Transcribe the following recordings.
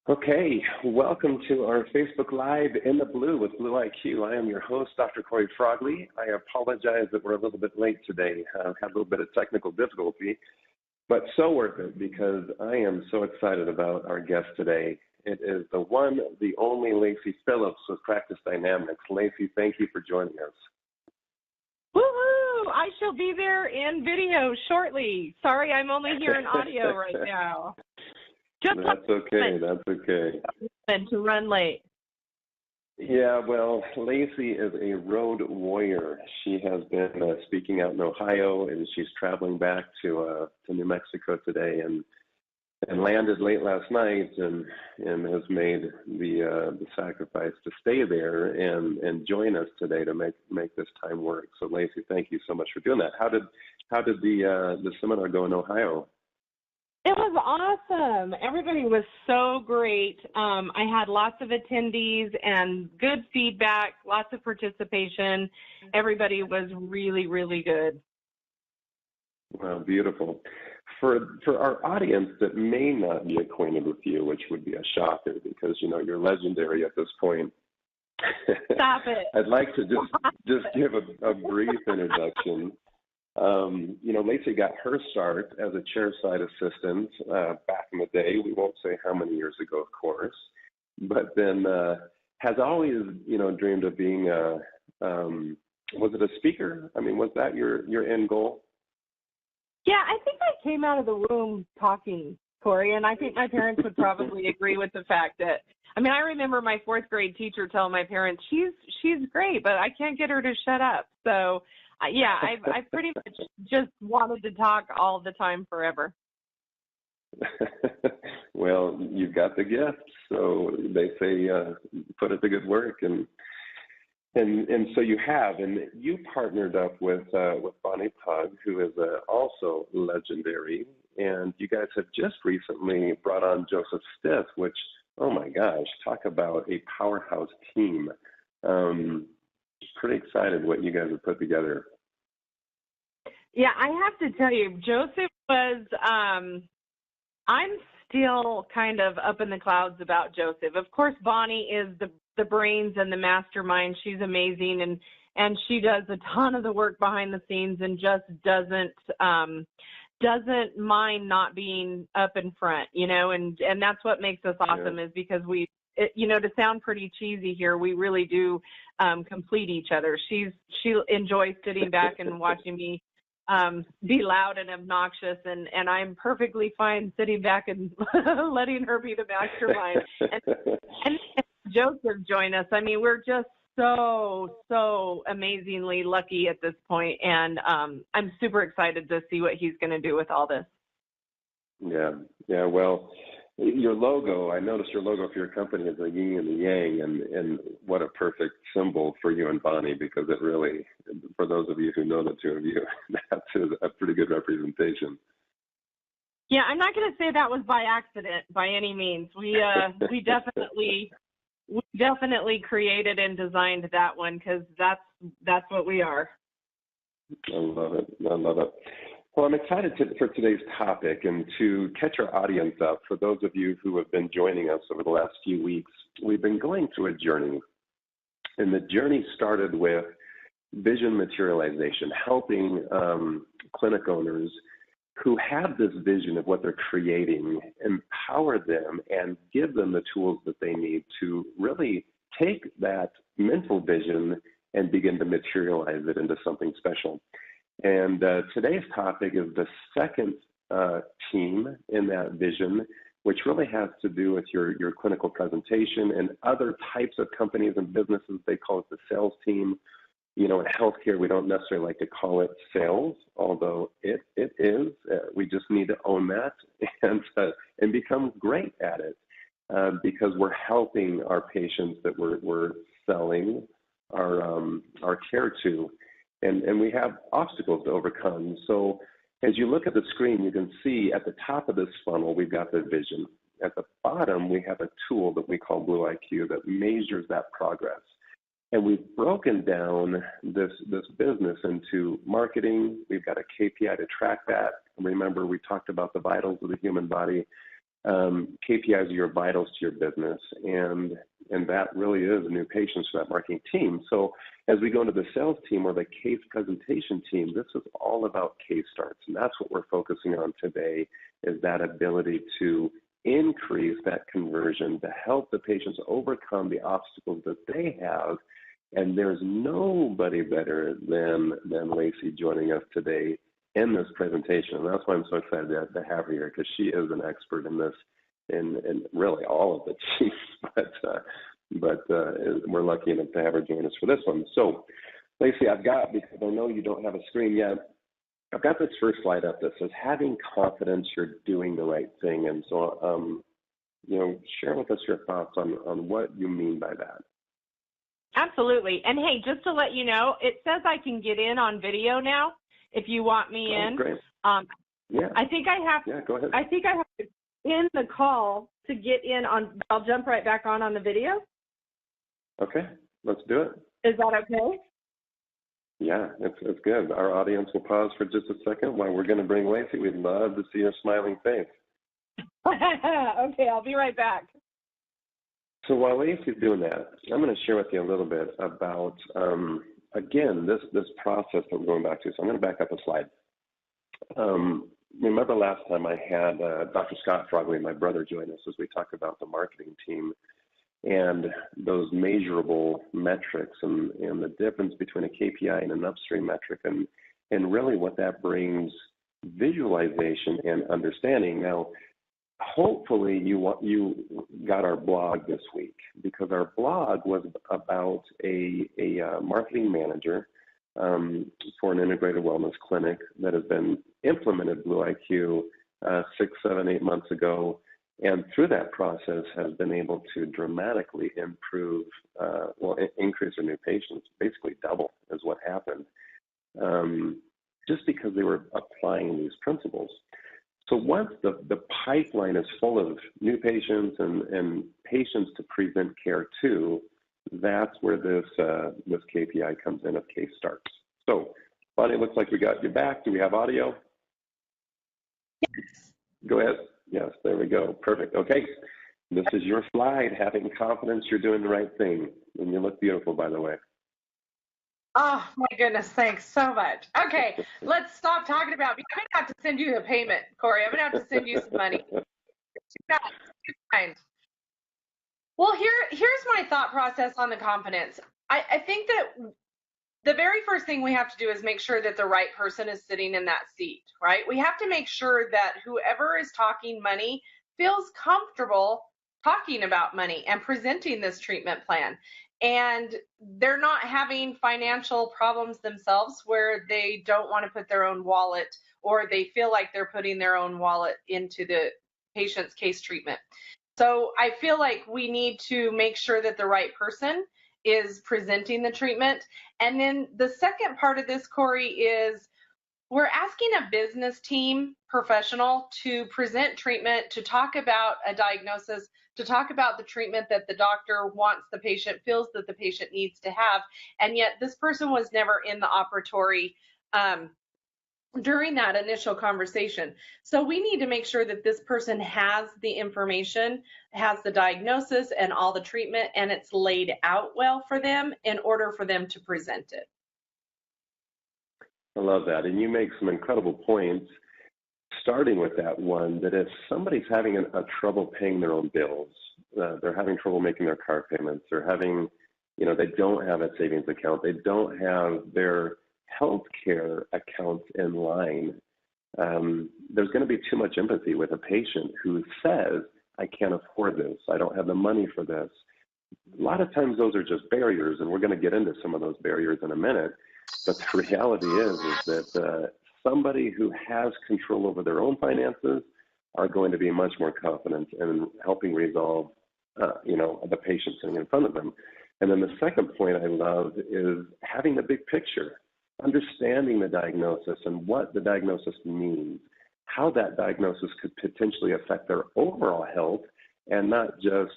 Okay, welcome to our Facebook Live in the Blue with BlueIQ. I am your host, Dr. Cory Frogley. I apologize that we're a little bit late today. I've had a little bit of technical difficulty, but so worth it because I am so excited about our guest today. It is the one, the only Laci Phillips with Practice Dynamics. Laci, thank you for joining us. Woohoo! I shall be there in video shortly. Sorry, I'm only here in audio right now. That's okay. That's okay. And to run late. Yeah, well, Laci is a road warrior. She has been speaking out in Ohio, and she's traveling back to New Mexico today, and landed late last night, and has made the sacrifice to stay there and join us today to make this time work. So, Laci, thank you so much for doing that. How did the seminar go in Ohio? It was awesome. Everybody was so great. I had lots of attendees and good feedback, lots of participation. Everybody was really, really good. Wow, beautiful. For our audience that may not be acquainted with you, which would be a shocker because, you know, you're legendary at this point. Stop it. I'd like to just give a brief introduction. You know, Laci got her start as a chairside assistant back in the day. We won't say how many years ago, of course, but then has always, you know, dreamed of being was it a speaker? I mean, was that your end goal? Yeah, I think I came out of the room talking, Cory, and I think my parents would probably agree with the fact that, I mean, I remember my fourth grade teacher telling my parents, she's great, but I can't get her to shut up. So, yeah, I pretty much just wanted to talk all the time forever. Well, you've got the gift, so they say put it to good work, and so you have, and you partnered up with Bonnie Pug, who is also legendary, and you guys have just recently brought on Joseph Stiff, which, oh my gosh, talk about a powerhouse team. Pretty excited what you guys have put together. Yeah, I have to tell you, Joseph was, I'm still kind of up in the clouds about Joseph. Of course, Bonnie is the brains and the mastermind. She's amazing, and she does a ton of the work behind the scenes and just doesn't mind not being up in front, you know, and that's what makes us awesome. Yeah. Is because you know, to sound pretty cheesy here, we really do complete each other. She enjoys sitting back and watching me be loud and obnoxious, and I'm perfectly fine sitting back and letting her be the mastermind. And Joseph join us. I mean, we're just so amazingly lucky at this point, and I'm super excited to see what he's going to do with all this. Yeah. Well, your logo, I noticed your logo for your company is a yin and a yang, and what a perfect symbol for you and Bonnie, because it really, for those of you who know the two of you, that's a pretty good representation. Yeah, I'm not going to say that was by accident by any means. We definitely created and designed that one, because that's what we are. I love it. Well, I'm excited for today's topic, and to catch our audience up, for those of you who have been joining us over the last few weeks, we've been going through a journey, and the journey started with vision materialization, helping clinic owners who have this vision of what they're creating, empower them and give them the tools that they need to really take that mental vision and begin to materialize it into something special. And today's topic is the second team in that vision, which really has to do with your clinical presentation. And other types of companies and businesses, they call it the sales team. You know, in healthcare, we don't necessarily like to call it sales, although it is. We just need to own that and become great at it, because we're helping our patients that we're selling our care to. And we have obstacles to overcome. So as you look at the screen, you can see at the top of this funnel, we've got the vision. At the bottom, we have a tool that we call BlueIQ that measures that progress. And we've broken down this business into marketing. We've got a KPI to track that. And remember, we talked about the vitals of the human body. KPIs are your vitals to your business, and that really is new patients for that marketing team. So as we go into the sales team or the case presentation team, this is all about case starts, and that's what we're focusing on today, is that ability to increase that conversion to help the patients overcome the obstacles that they have. And there's nobody better than Laci joining us today in this presentation. And that's why I'm so excited to have her here, because she is an expert in this, in really all of the chiefs. But we're lucky enough to have her join us for this one. So, Laci, I've got, because I know you don't have a screen yet, I've got this first slide up that says having confidence you're doing the right thing. And so, share with us your thoughts on what you mean by that. Absolutely. And hey, just to let you know, it says I can get in on video now if you want me in. Great. Yeah. I think I have. Yeah, go ahead. I think I have to end the call to get in on. I'll jump right back on the video. Okay, let's do it. Is that okay? Yeah, it's good. Our audience will pause for just a second while we're going to bring Laci. We'd love to see your smiling face. Okay, I'll be right back. So while Laci's doing that, I'm going to share with you a little bit about, again, this process that we're going back to. So I'm going to back up a slide. Remember last time I had Dr. Scott Frogley, my brother, join us as we talked about the marketing team and those measurable metrics and the difference between a KPI and an upstream metric, and really what that brings visualization and understanding. Now, hopefully you got our blog this week, because our blog was about a marketing manager for an integrated wellness clinic that has been implemented BlueIQ 6, 7, 8 months ago, and through that process has been able to dramatically improve, increase their new patients, basically double is what happened, just because they were applying these principles. So once the pipeline is full of new patients and patients to present care to, that's where this KPI comes in of case starts. So, Bonnie, it looks like we got you back. Do we have audio? Yes. Go ahead. Yes, there we go. Perfect. Okay. This is your slide, having confidence you're doing the right thing. And you look beautiful, by the way. Oh, my goodness. Thanks so much. Okay, let's stop talking about me. I'm going to have to send you a payment, Cory. I'm going to have to send you some money. Too kind. Well, here's my thought process on the confidence. I think that the very first thing we have to do is make sure that the right person is sitting in that seat, right? We have to make sure that whoever is talking money feels comfortable talking about money and presenting this treatment plan. And they're not having financial problems themselves where they don't want to put their own wallet, or they feel like they're putting their own wallet into the patient's case treatment. So I feel like we need to make sure that the right person is presenting the treatment. And then the second part of this, Cory, is we're asking a business team professional to present treatment, to talk about a diagnosis, to talk about the treatment that the doctor wants the patient, feels that the patient needs to have. And yet this person was never in the operatory during that initial conversation. So we need to make sure that this person has the information, has the diagnosis and all the treatment, and it's laid out well for them in order for them to present it. I love that. And you make some incredible points, starting with that one, that if somebody's having a trouble paying their own bills, they're having trouble making their car payments, they're having, they don't have a savings account, they don't have their healthcare accounts in line, there's going to be too much empathy with a patient who says, I can't afford this, I don't have the money for this. A lot of times those are just barriers, and we're going to get into some of those barriers in a minute. But the reality is that somebody who has control over their own finances are going to be much more confident in helping resolve, the patient sitting in front of them. And then the second point I love is having the big picture, understanding the diagnosis and what the diagnosis means, how that diagnosis could potentially affect their overall health, and not just,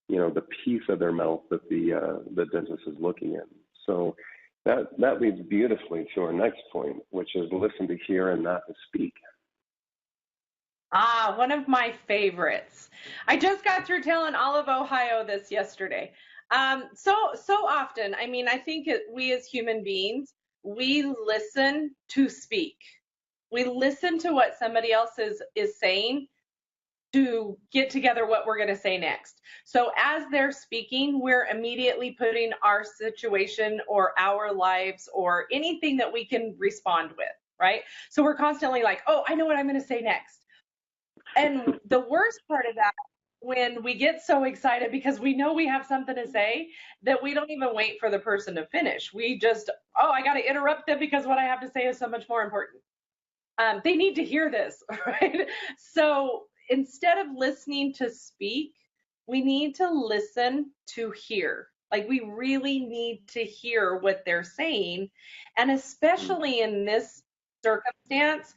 the piece of their mouth that the dentist is looking in. So that leads beautifully to our next point, which is listen to hear and not to speak. One of my favorites. I just got through telling Olive, Ohio this yesterday. So often, I mean, I think we as human beings, we listen to speak. We listen to what somebody else is saying to get together what we're going to say next. So as they're speaking, we're immediately putting our situation or our lives or anything that we can respond with, right? So we're constantly like, oh, I know what I'm going to say next. And the worst part of that, when we get so excited because we know we have something to say, that we don't even wait for the person to finish. We just, oh, I got to interrupt them because what I have to say is so much more important. They need to hear this, right? So instead of listening to speak, we need to listen to hear. Like, we really need to hear what they're saying. And especially in this circumstance,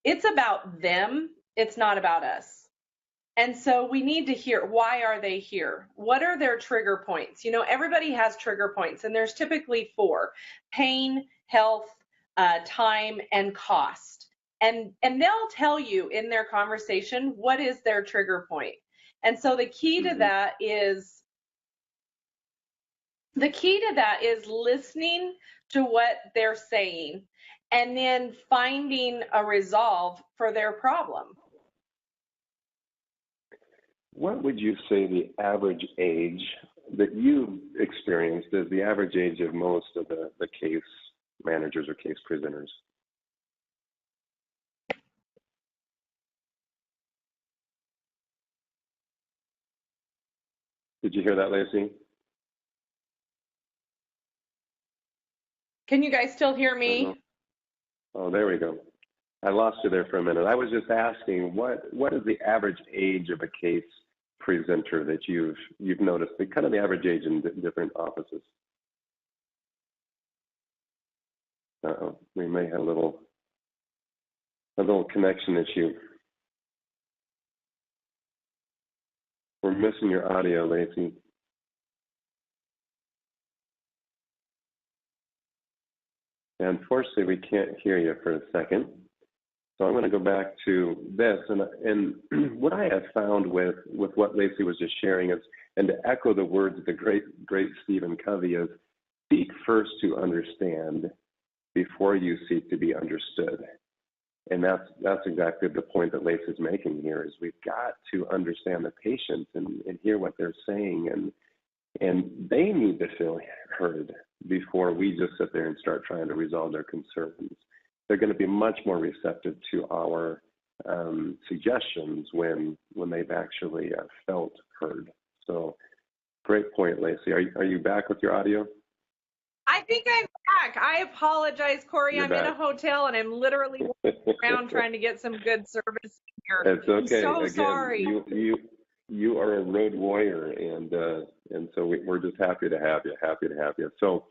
it's about them, it's not about us. And so we need to hear, why are they here? What are their trigger points? You know, everybody has trigger points, and there's typically 4: pain, health, time, and cost. And they'll tell you in their conversation what is their trigger point. And so the key to that is listening to what they're saying and then finding a resolve for their problem. What would you say the average age that you experienced is the average age of most of the case managers or case presenters? Did you hear that, Laci? Can you guys still hear me? Oh, there we go. I lost you there for a minute. I was just asking, what is the average age of a case presenter that you've noticed? The kind of the average age in different offices. Uh-oh, we may have a little connection issue. We're missing your audio, Laci. Unfortunately, we can't hear you for a second. So I'm going to go back to this, and what I have found with what Laci was just sharing is, and to echo the words of the great Stephen Covey, is seek first to understand before you seek to be understood. And that's exactly the point that Laci is making here, is we've got to understand the patient and hear what they're saying, and they need to feel heard before we just sit there and start trying to resolve their concerns. They're going to be much more receptive to our suggestions when they've actually felt heard. So great point, Laci. Are you back with your audio? I think I'm back. I apologize, Cory. I'm in a hotel and I'm literally walking around trying to get some good service here. It's okay. I'm so Again, sorry. You are a road warrior, and so we're just happy to have you. So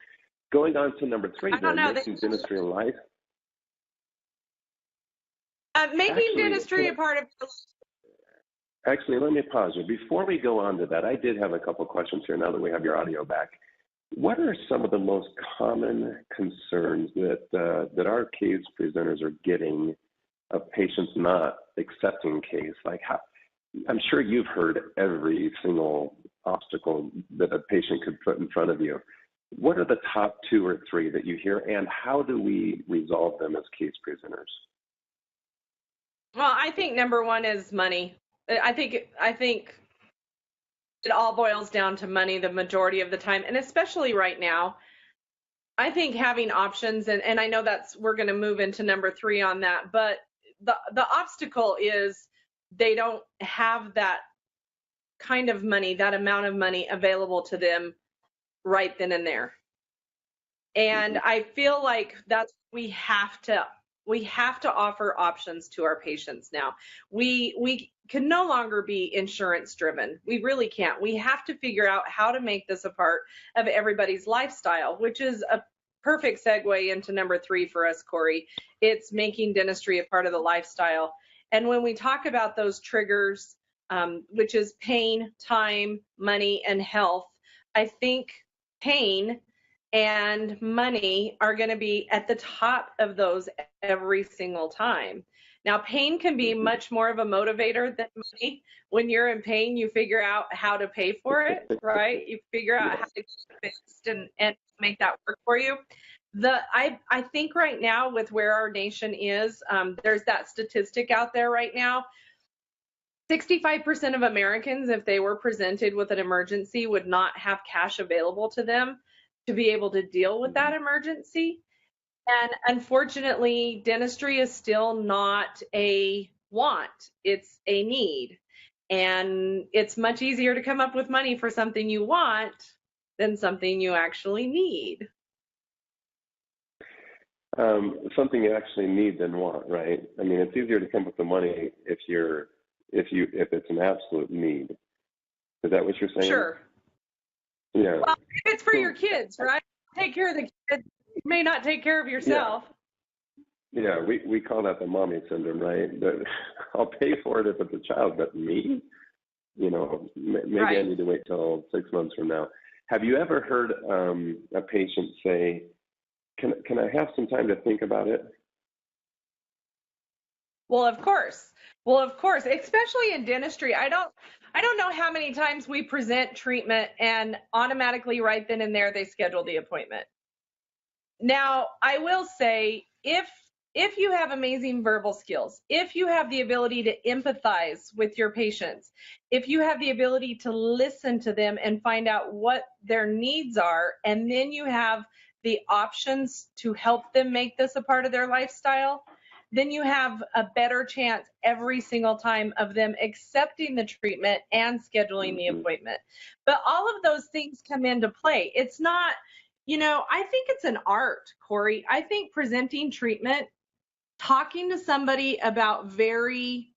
going on to number 3, making dentistry a life. Making dentistry a part of your life. Actually, let me pause you. Before we go on to that, I did have a couple questions here now that we have your audio back. What are some of the most common concerns that our case presenters are getting of patients not accepting case? Like, I'm sure you've heard every single obstacle that a patient could put in front of you. What are the top 2 or 3 that you hear, and how do we resolve them as case presenters? Well, I think number 1 is money. I think it all boils down to money the majority of the time, and especially right now. I think having options, and I know we're going to move into number 3 on that, but the obstacle is they don't have that kind of money, that amount of money available to them right then and there. And I feel like we have to offer options to our patients now. We can no longer be insurance driven. We really can't. We have to figure out how to make this a part of everybody's lifestyle, which is a perfect segue into number 3 for us, Cory. It's making dentistry a part of the lifestyle. And when we talk about those triggers, which is pain, time, money, and health, I think pain and money are going to be at the top of those every single time. Now, pain can be much more of a motivator than money. When you're in pain, you figure out how to pay for it, right? You figure out how to get it fixed and make that work for you. I think right now with where our nation is, there's that statistic out there right now. 65% of Americans, if they were presented with an emergency, would not have cash available to them to be able to deal with that emergency. And unfortunately, dentistry is still not a want, it's a need. And it's much easier to come up with money for something you want than something you actually need. Something you actually need than want, right? I mean, it's easier to come up with the money if it's an absolute need. Is that what you're saying? Sure. Yeah. Well, if it's for your kids, right? Take care of the kids. You may not take care of yourself. Yeah, we call that the mommy syndrome, right? But I'll pay for it if it's a child, but me? You know, maybe Right. I need to wait till 6 months from now. Have you ever heard a patient say, can I have some time to think about it? Well, of course. Especially in dentistry. I don't know how many times we present treatment and automatically right then and there they schedule the appointment. Now, I will say if you have amazing verbal skills, if you have the ability to empathize with your patients, if you have the ability to listen to them and find out what their needs are, and then you have the options to help them make this a part of their lifestyle, then you have a better chance every single time of them accepting the treatment and scheduling the appointment. But all of those things come into play. It's not, I think it's an art, Cory. I think presenting treatment, talking to somebody about very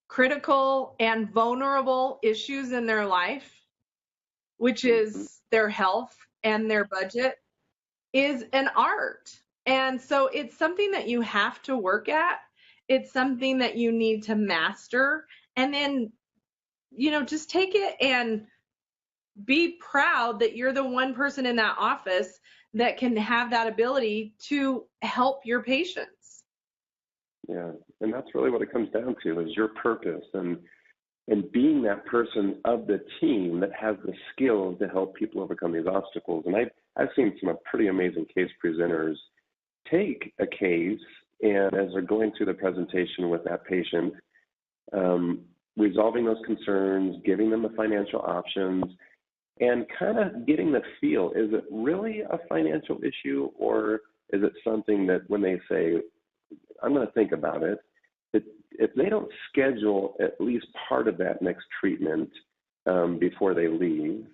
critical and vulnerable issues in their life, which is their health and their budget, is an art. And so it's something that you have to work at. It's something that you need to master. And then, just take it and be proud that you're the one person in that office that can have that ability to help your patients. Yeah, and that's really what it comes down to, is your purpose and being that person of the team that has the skills to help people overcome these obstacles. And I've seen some pretty amazing case presenters take a case, and as they're going through the presentation with that patient, resolving those concerns, giving them the financial options, and kind of getting the feel, is it really a financial issue, or is it something that when they say, I'm going to think about it, if they don't schedule at least part of that next treatment before they leave,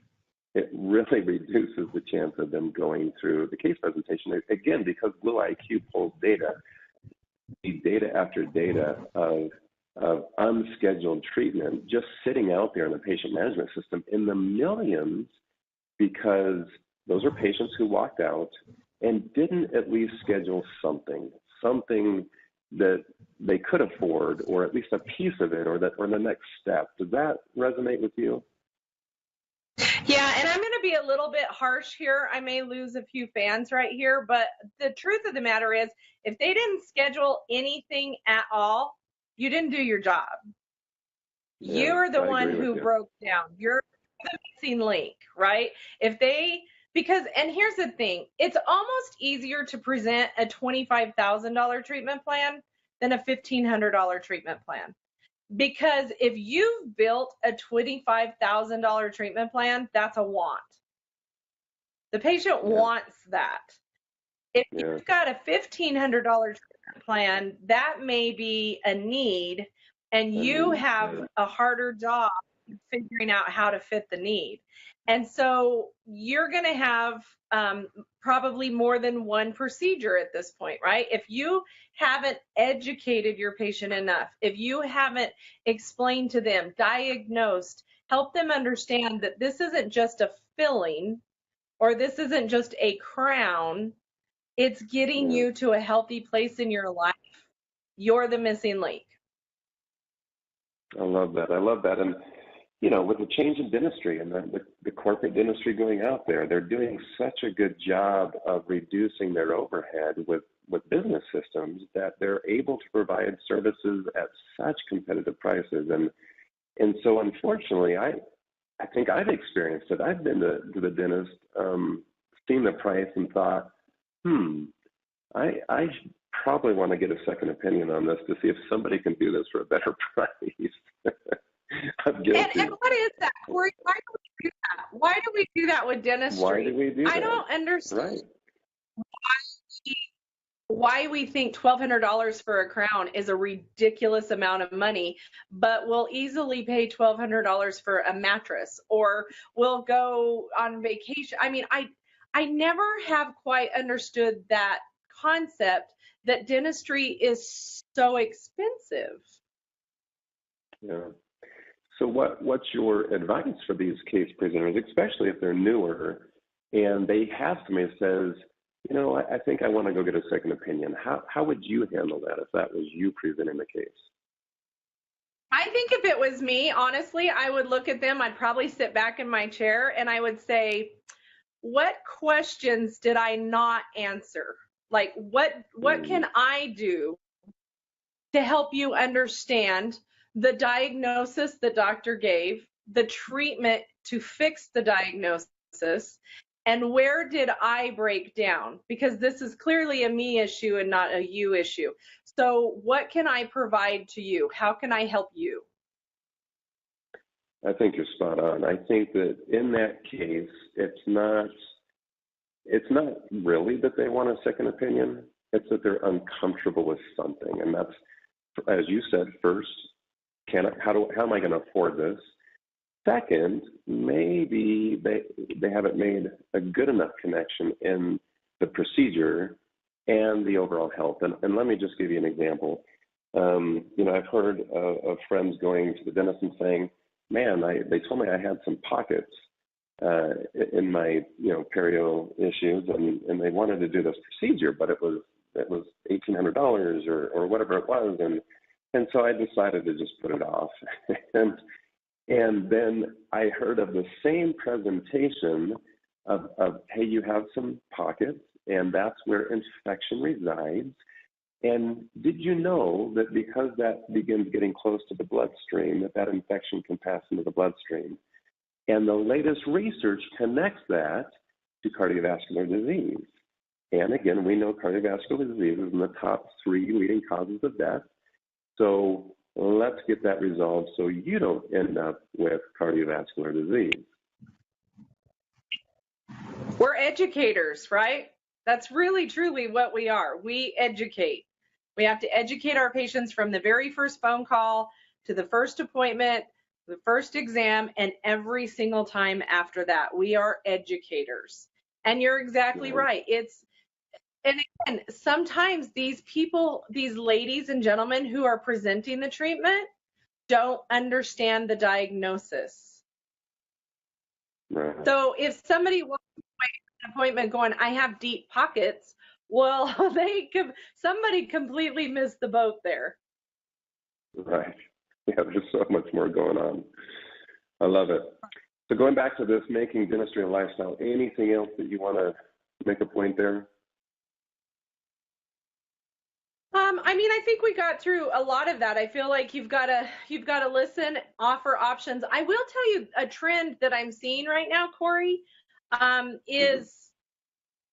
it really reduces the chance of them going through the case presentation. Again, because BlueIQ pulls data after data of unscheduled treatment just sitting out there in the patient management system in the millions, because those are patients who walked out and didn't at least schedule something that they could afford, or at least a piece of it, or the next step. Does that resonate with you? Yeah, and I'm going to be a little bit harsh here. I may lose a few fans right here, but the truth of the matter is, if they didn't schedule anything at all, you didn't do your job. Yeah, You're the I one agree with who you. broke down. You're the missing link, right? And here's the thing, it's almost easier to present a $25,000 treatment plan than a $1,500 treatment plan. Because if you've built a $25,000 treatment plan, that's a want. The patient wants that. If you've got a $1,500 treatment plan, that may be a need, and you have a harder job figuring out how to fit the need. And so you're going to have probably more than one procedure at this point, right? If you haven't educated your patient enough, if you haven't explained to them, diagnosed, help them understand that this isn't just a filling, or this isn't just a crown, it's getting you to a healthy place in your life, you're the missing link. I love that. And with the change in dentistry and the corporate dentistry going out there, they're doing such a good job of reducing their overhead with with business systems that they're able to provide services at such competitive prices. And so unfortunately, I think I've experienced it. I've been to the dentist, seen the price and thought, I probably want to get a second opinion on this to see if somebody can do this for a better price. I'm guilty. And what is that, Cory? Why do we do that? Why do we do that with dentistry? Why do we do that? I don't understand Right. why we think $1,200 for a crown is a ridiculous amount of money, but we'll easily pay $1,200 for a mattress, or we'll go on vacation. I mean, I never have quite understood that concept that dentistry is so expensive. Yeah. So what's your advice for these case presenters, especially if they're newer and they have somebody that says, you know, I think I want to go get a second opinion. How would you handle that if that was you presenting the case? I think if it was me, honestly, I would look at them. I'd probably sit back in my chair and I would say, what questions did I not answer? Like, what can I do to help you understand the diagnosis the doctor gave, the treatment to fix the diagnosis, and where did I break down? Because this is clearly a me issue and not a you issue. So what can I provide to you? How can I help you? I think you're spot on. I think that in that case, it's not really that they want a second opinion. It's that they're uncomfortable with something. And that's, as you said, first, how am I going to afford this? Second, maybe they haven't made a good enough connection in the procedure and the overall health. And let me just give you an example. You know, I've heard of friends going to the dentist and saying, man, they told me I had some pockets in my, you know, perio issues, and they wanted to do this procedure, but it was $1,800 or whatever it was, and so I decided to just put it off. And then I heard of the same presentation of hey, you have some pockets, and that's where infection resides. And did you know that because that begins getting close to the bloodstream, that infection can pass into the bloodstream? And the latest research connects that to cardiovascular disease. And again, we know cardiovascular disease is in the top 3 leading causes of death. So let's get that resolved so you don't end up with cardiovascular disease. We're educators, right? That's really, truly what we are. We educate. We have to educate our patients from the very first phone call to the first appointment, the first exam, and every single time after that. We are educators. And you're exactly right. And again, sometimes these people, these ladies and gentlemen who are presenting the treatment don't understand the diagnosis. Right. So if somebody walks away from an appointment going, I have deep pockets, well, somebody completely missed the boat there. Right. Yeah, there's so much more going on. I love it. So going back to this, making dentistry a lifestyle, anything else that you want to make a point there? I mean, I think we got through a lot of that. I feel like you've got to listen, offer options. I will tell you a trend that I'm seeing right now, Cory, is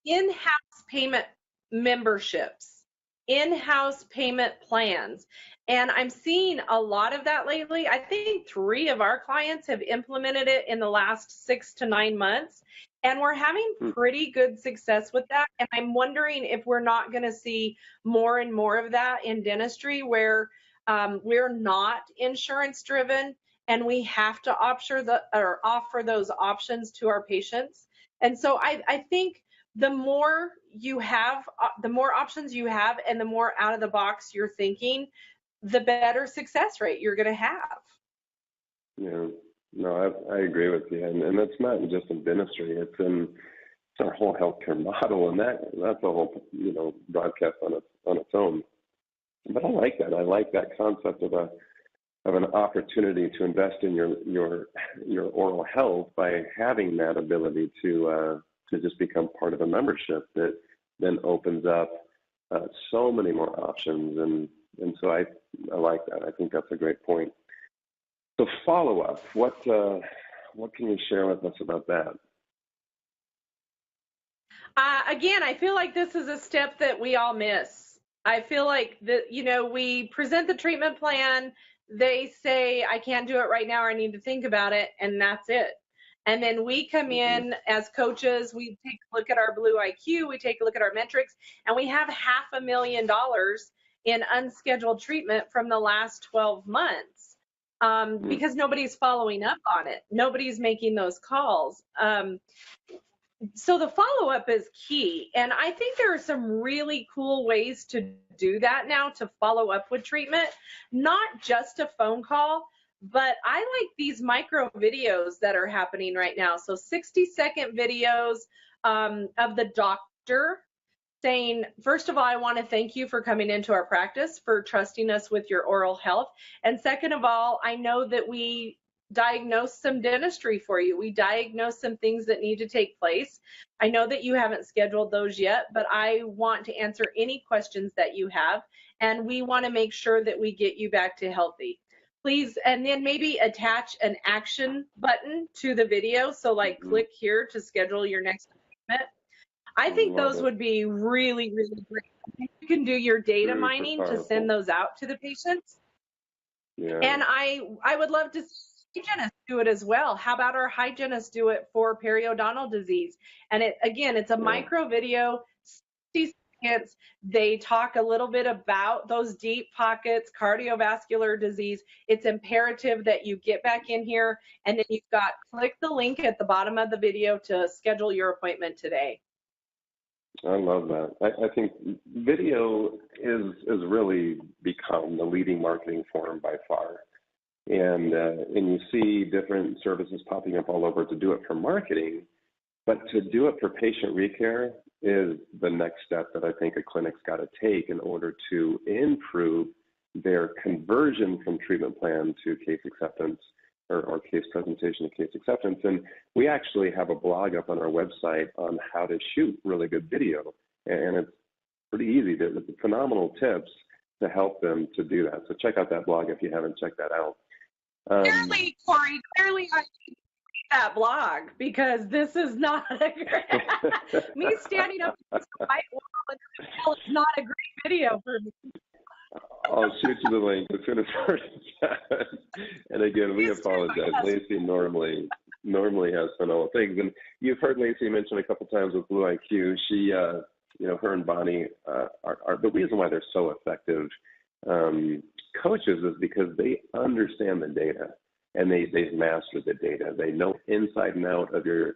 in-house payment memberships, in-house payment plans. And I'm seeing a lot of that lately. I think 3 of our clients have implemented it in the last 6 to 9 months. And we're having pretty good success with that. And I'm wondering if we're not going to see more and more of that in dentistry, where we're not insurance driven and we have to offer those options to our patients. And so I think the more you have, the more options you have, and the more out of the box you're thinking, the better success rate you're going to have. Yeah. No, I agree with you, and that's not just in dentistry. It's our whole healthcare model, and that's a whole broadcast on its own. But I like that. I like that concept of an opportunity to invest in your oral health by having that ability to just become part of a membership that then opens up so many more options, and so I like that. I think that's a great point. So follow-up, what can you share with us about that? Again, I feel like this is a step that we all miss. I feel like we present the treatment plan. They say, I can't do it right now, or I need to think about it, and that's it. And then we come in as coaches, we take a look at our BlueIQ, we take a look at our metrics, and we have $500,000 in unscheduled treatment from the last 12 months because nobody's following up on it. Nobody's making those calls. So the follow-up is key. And I think there are some really cool ways to do that now, to follow up with treatment, not just a phone call, but I like these micro videos that are happening right now. So 60-second videos of the doctor saying, first of all, I want to thank you for coming into our practice, for trusting us with your oral health. And second of all, I know that we diagnose some dentistry for you. We diagnose some things that need to take place. I know that you haven't scheduled those yet, but I want to answer any questions that you have, and we want to make sure that we get you back to healthy. Please, and then maybe attach an action button to the video. So like click here to schedule your next appointment. I think those would be really, really great. You can do your data mining to send those out to the patients. Yeah. And I would love to hygienists do it as well. How about our hygienists do it for periodontal disease? And it's a micro video, 60 seconds. They talk a little bit about those deep pockets, cardiovascular disease. It's imperative that you get back in here, and then you've got click the link at the bottom of the video to schedule your appointment today. I love that. I think video is really become the leading marketing form by far. And you see different services popping up all over to do it for marketing, but to do it for patient recare is the next step that I think a clinic's got to take in order to improve their conversion from treatment plan to case acceptance or case presentation to case acceptance. And we actually have a blog up on our website on how to shoot really good video, and it's pretty easy. There's phenomenal tips to help them to do that. So check out that blog if you haven't checked that out. Clearly, Cory, I need to read that blog, because this is not me standing up against a white wall is not a great video for me. I'll shoot you the link as soon as we're done. And again, we apologize. Laci normally has phenomenal things, and you've heard Laci mention a couple times with BlueIQ. She, her and Bonnie are the reason why they're so effective coaches is because they understand the data, and they've mastered the data. They know inside and out of your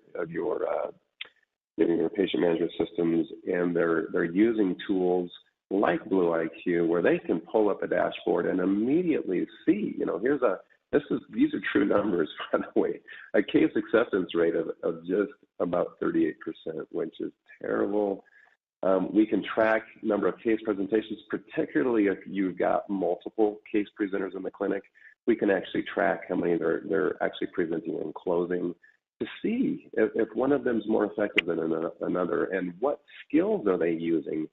patient management systems, and they're using tools like BlueIQ where they can pull up a dashboard and immediately see, these are true numbers, by the way, a case acceptance rate of just about 38%, which is terrible. We can track number of case presentations, particularly if you've got multiple case presenters in the clinic. We can actually track how many they're actually presenting and closing to see if one of them is more effective than another, and what skills are they using.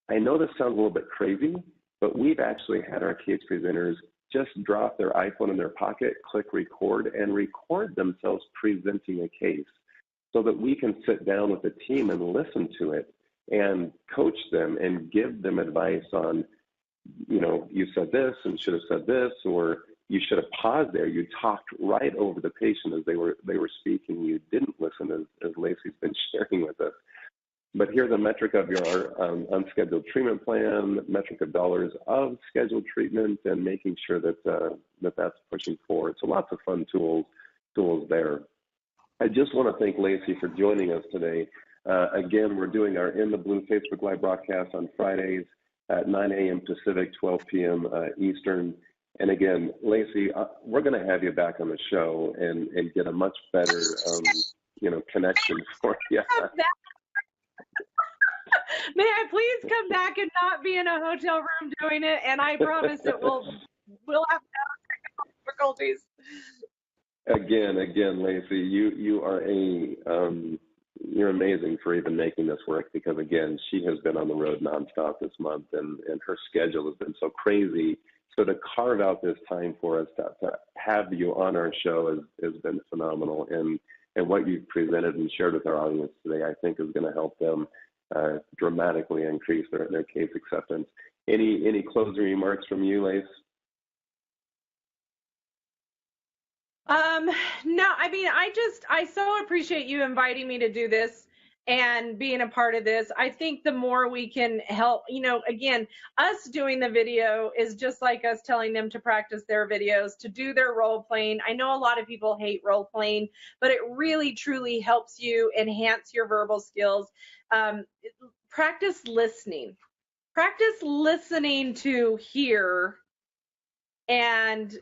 I know this sounds a little bit crazy, but we've actually had our case presenters just drop their iPhone in their pocket, click record, and record themselves presenting a case so that we can sit down with the team and listen to it and coach them and give them advice on, you said this and should have said this, or you should have paused there. You talked right over the patient as they were speaking. You didn't listen, as Laci's been sharing with us. But here's a metric of your unscheduled treatment plan, metric of dollars of scheduled treatment, and making sure that that's pushing forward. So lots of fun tools there. I just want to thank Laci for joining us today. Again, we're doing our In the Blue Facebook Live broadcast on Fridays at 9 a.m. Pacific, 12 p.m. Eastern. And again, Laci, we're going to have you back on the show and get a much better, connection for you. May I please come back and not be in a hotel room doing it? And I promise that we'll have no difficulties. Again, Laci, you are you're amazing for even making this work, because again, she has been on the road nonstop this month, and her schedule has been so crazy. So to carve out this time for us to have you on our show has been phenomenal. And what you've presented and shared with our audience today, I think is going to help them dramatically increase their case acceptance. Any closing remarks from you, Lace? No, I mean, I so appreciate you inviting me to do this and being a part of this. I think the more we can help, again, us doing the video is just like us telling them to practice their videos, to do their role playing. I know a lot of people hate role playing, but it really truly helps you enhance your verbal skills. Practice listening. Practice listening to hear and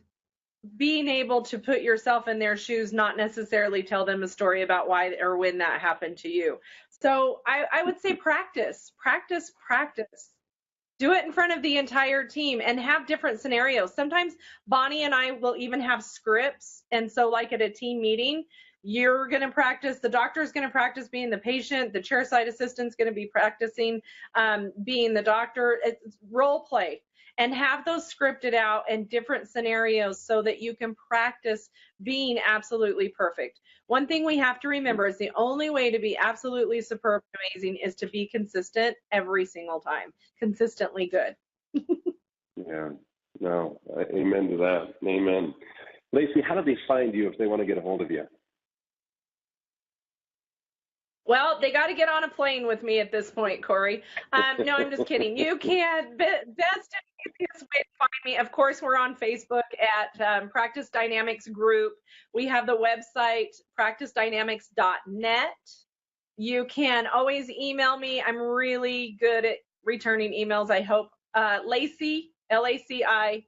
being able to put yourself in their shoes, not necessarily tell them a story about why or when that happened to you. So I would say practice. Do it in front of the entire team and have different scenarios. Sometimes Bonnie and I will even have scripts. And so like at a team meeting, you're going to practice, the doctor's going to practice being the patient, the chairside assistant's going to be practicing being the doctor. It's role play. And have those scripted out in different scenarios so that you can practice being absolutely perfect. One thing we have to remember is the only way to be absolutely superb and amazing is to be consistent every single time. Consistently good. Yeah, no, amen to that. Amen. Laci, how do they find you if they want to get a hold of you? Well, they got to get on a plane with me at this point, Cory. No, I'm just kidding. You can, best and easiest way to find me, of course, we're on Facebook at Practice Dynamics Group. We have the website, practicedynamics.net. You can always email me. I'm really good at returning emails, I hope. Laci, Laci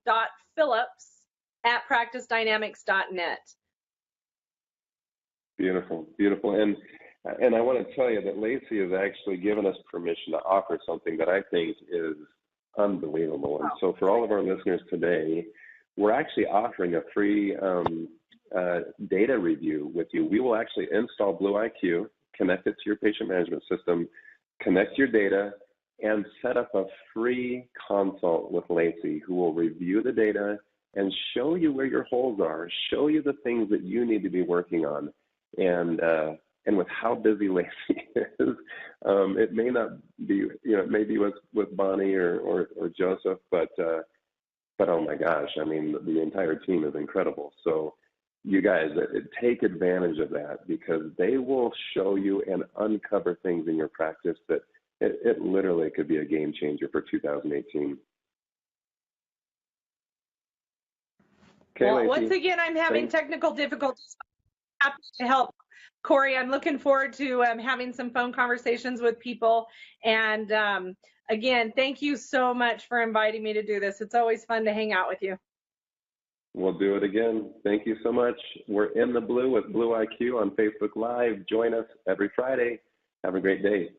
.Phillips at practicedynamics.net. Beautiful, beautiful. And I want to tell you that Laci has actually given us permission to offer something that I think is unbelievable. And so for all of our listeners today, we're actually offering a free data review with you. We will actually install BlueIQ, connect it to your patient management system, connect your data, and set up a free consult with Laci, who will review the data and show you where your holes are, show you the things that you need to be working on. And with how busy Laci is, it may not be, it may be with Bonnie or Joseph, but oh my gosh, I mean, the entire team is incredible. So you guys, take advantage of that, because they will show you and uncover things in your practice that it literally could be a game changer for 2018. Okay, well, Laci, once again, I'm having technical difficulties. I'm happy to help. Cory, I'm looking forward to having some phone conversations with people. And again, thank you so much for inviting me to do this. It's always fun to hang out with you. We'll do it again. Thank you so much. We're in the blue with BlueIQ on Facebook Live. Join us every Friday. Have a great day.